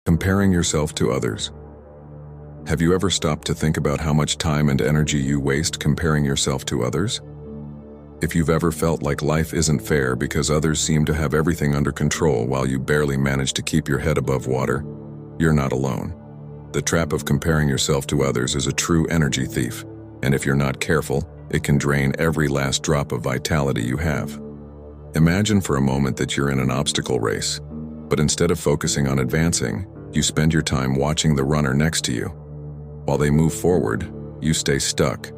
Comparing yourself to others. Have you ever stopped to think about how much time and energy you waste comparing yourself to others? If you've ever felt like life isn't fair because others seem to have everything under control while you barely manage to keep your head above water, you're not alone. The trap of comparing yourself to others is a true energy thief, and if you're not careful, it can drain every last drop of vitality you have. Imagine for a moment that you're in an obstacle race, but instead of focusing on advancing, you spend your time watching the runner next to you. While they move forward, you stay stuck,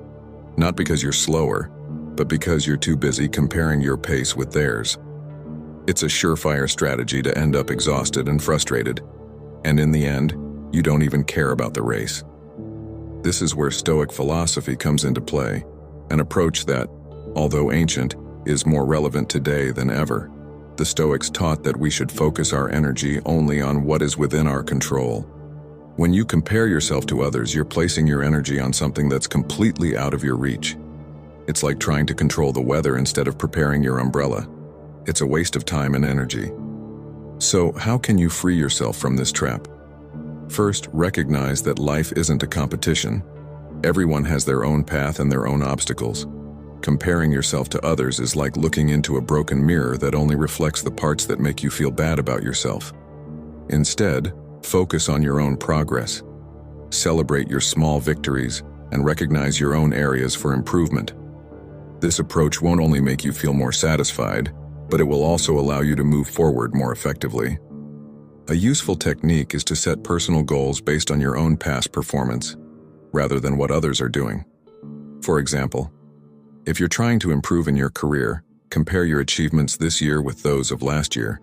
not because you're slower, but because you're too busy comparing your pace with theirs. It's a surefire strategy to end up exhausted and frustrated, and in the end, you don't even care about the race. This is where Stoic philosophy comes into play, an approach that, although ancient, is more relevant today than ever. The Stoics taught that we should focus our energy only on what is within our control. When you compare yourself to others, you're placing your energy on something that's completely out of your reach. It's like trying to control the weather instead of preparing your umbrella. It's a waste of time and energy. So, how can you free yourself from this trap? First, recognize that life isn't a competition. Everyone has their own path and their own obstacles. Comparing yourself to others is like looking into a broken mirror that only reflects the parts that make you feel bad about yourself. Instead, focus on your own progress. Celebrate your small victories and recognize your own areas for improvement. This approach won't only make you feel more satisfied, but it will also allow you to move forward more effectively. A useful technique is to set personal goals based on your own past performance, rather than what others are doing. For example, if you're trying to improve in your career, compare your achievements this year with those of last year,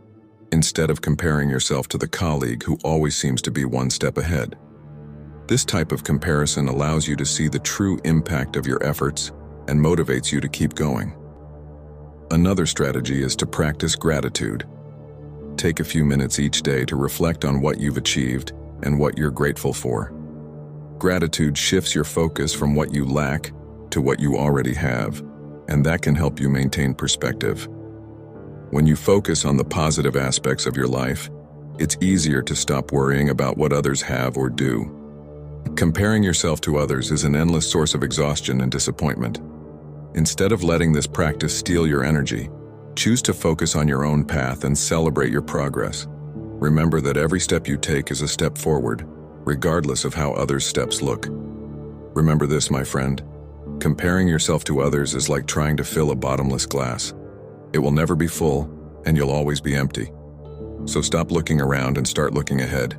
instead of comparing yourself to the colleague who always seems to be one step ahead. This type of comparison allows you to see the true impact of your efforts and motivates you to keep going. Another strategy is to practice gratitude. Take a few minutes each day to reflect on what you've achieved and what you're grateful for. Gratitude shifts your focus from what you lack to what you already have, and that can help you maintain perspective. When you focus on the positive aspects of your life, it's easier to stop worrying about what others have or do. Comparing yourself to others is an endless source of exhaustion and disappointment. Instead of letting this practice steal your energy, choose to focus on your own path and celebrate your progress. Remember that every step you take is a step forward, regardless of how others' steps look. Remember this, my friend. Comparing yourself to others is like trying to fill a bottomless glass. It will never be full, and you'll always be empty. So stop looking around and start looking ahead.